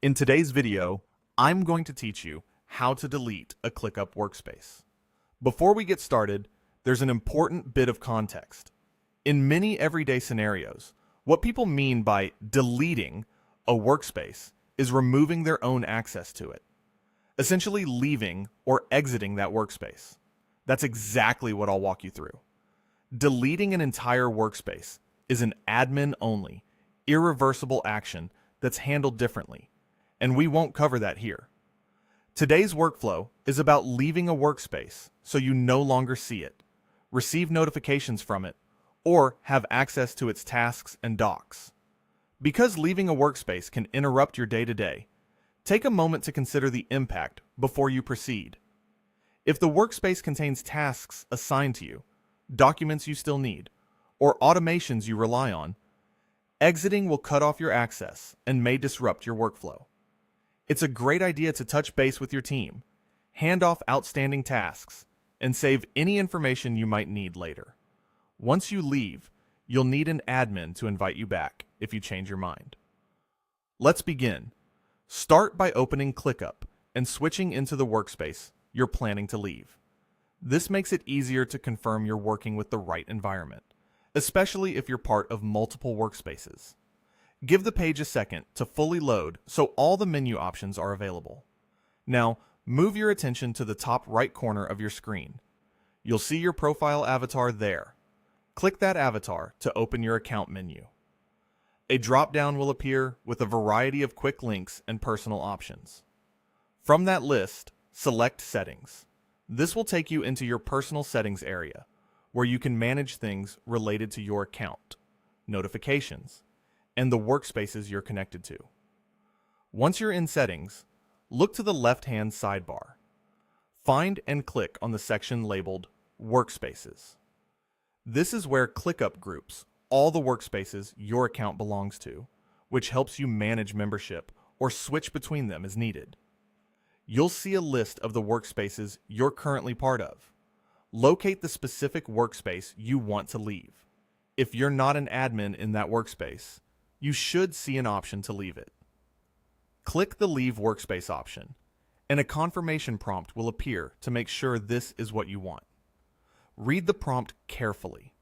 In today's video, I'm going to teach you how to delete a Clickup workspace. Before we get started, there's an important bit of context. In many everyday scenarios, what people mean by deleting a workspace is removing their own access to it, essentially leaving or exiting that workspace. That's exactly what I'll walk you through. Deleting an entire workspace is an admin-only, irreversible action that's handled differently, and we won't cover that here. Today's workflow is about leaving a workspace so you no longer see it, receive notifications from it, or have access to its tasks and docs. Because leaving a workspace can interrupt your day-to-day, take a moment to consider the impact before you proceed. If the workspace contains tasks assigned to you, documents you still need, or automations you rely on, exiting will cut off your access and may disrupt your workflow. It's a great idea to touch base with your team, hand off outstanding tasks, and save any information you might need later. Once you leave, you'll need an admin to invite you back if you change your mind. Let's begin. Start by opening Clickup and switching into the workspace you're planning to leave. This makes it easier to confirm you're working with the right environment, especially if you're part of multiple workspaces. Give the page a second to fully load so all the menu options are available. Now, move your attention to the top right corner of your screen. You'll see your profile avatar there. Click that avatar to open your account menu. A drop-down will appear with a variety of quick links and personal options. From that list, select Settings. This will take you into your personal settings area, where you can manage things related to your account, notifications, and the workspaces you're connected to. Once you're in Settings, look to the left-hand sidebar. Find and click on the section labeled Workspaces. This is where Clickup groups all the workspaces your account belongs to, which helps you manage membership or switch between them as needed. You'll see a list of the workspaces you're currently part of. Locate the specific workspace you want to leave. If you're not an admin in that workspace, you should see an option to leave it. Click the Leave Workspace option, and a confirmation prompt will appear to make sure this is what you want. Read the prompt carefully.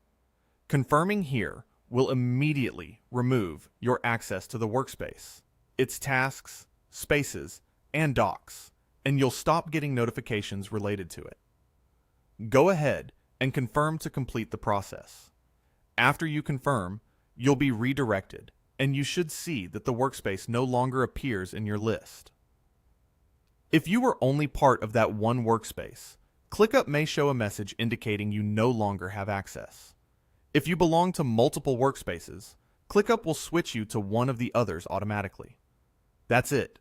Confirming here will immediately remove your access to the workspace, its tasks, spaces, and docs, and you'll stop getting notifications related to it. Go ahead and confirm to complete the process. After you confirm, you'll be redirected, and you should see that the workspace no longer appears in your list. If you were only part of that one workspace, Clickup may show a message indicating you no longer have access. If you belong to multiple workspaces, Clickup will switch you to one of the others automatically. That's it.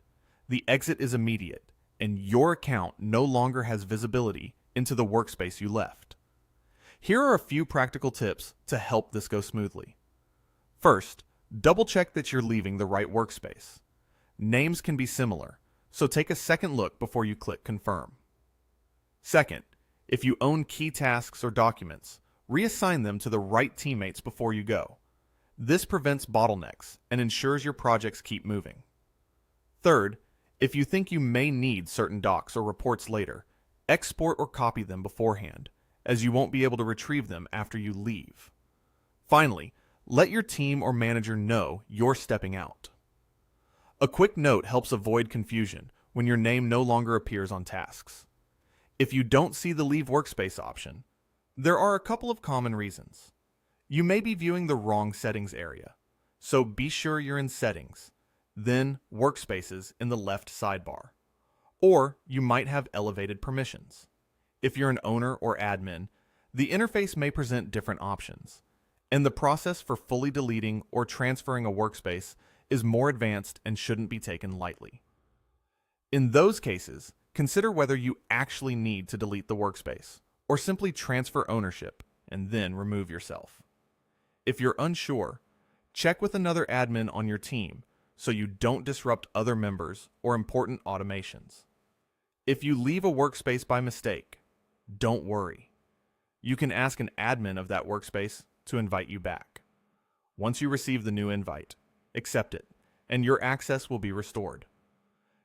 The exit is immediate, and your account no longer has visibility into the workspace you left. Here are a few practical tips to help this go smoothly. First, double-check that you're leaving the right workspace. Names can be similar, so take a second look before you click Confirm. Second, if you own key tasks or documents, reassign them to the right teammates before you go. This prevents bottlenecks and ensures your projects keep moving. Third, if you think you may need certain docs or reports later, export or copy them beforehand, as you won't be able to retrieve them after you leave. Finally, let your team or manager know you're stepping out. A quick note helps avoid confusion when your name no longer appears on tasks. If you don't see the Leave Workspace option, there are a couple of common reasons. You may be viewing the wrong settings area, so be sure you're in Settings, then Workspaces in the left sidebar. Or you might have elevated permissions. If you're an owner or admin, the interface may present different options, and the process for fully deleting or transferring a workspace is more advanced and shouldn't be taken lightly. In those cases, consider whether you actually need to delete the workspace, or simply transfer ownership and then remove yourself. If you're unsure, check with another admin on your team so you don't disrupt other members or important automations. If you leave a workspace by mistake, don't worry. You can ask an admin of that workspace to invite you back. Once you receive the new invite, accept it, and your access will be restored.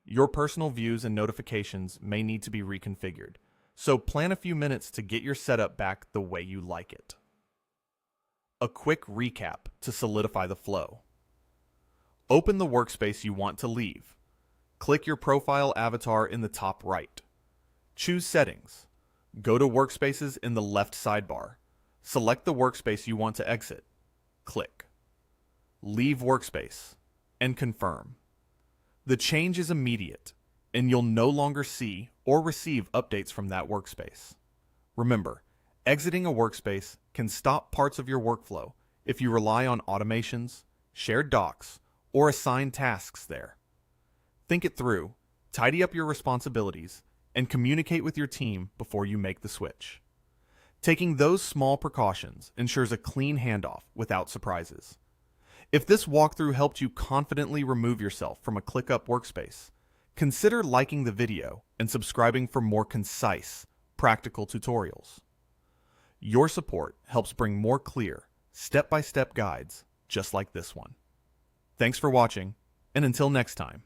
Your personal views and notifications may need to be reconfigured, so plan a few minutes to get your setup back the way you like it. A quick recap to solidify the flow. Open the workspace you want to leave. Click your profile avatar in the top right. Choose Settings. Go to Workspaces in the left sidebar. Select the workspace you want to exit. Click. Leave Workspace and confirm. The change is immediate, and you'll no longer see or receive updates from that workspace. Remember, exiting a workspace can stop parts of your workflow if you rely on automations, shared docs, or assign tasks there. Think it through, tidy up your responsibilities, and communicate with your team before you make the switch. Taking those small precautions ensures a clean handoff without surprises. If this walkthrough helped you confidently remove yourself from a Clickup workspace, consider liking the video and subscribing for more concise, practical tutorials. Your support helps bring more clear, step-by-step guides just like this one. Thanks for watching, and until next time.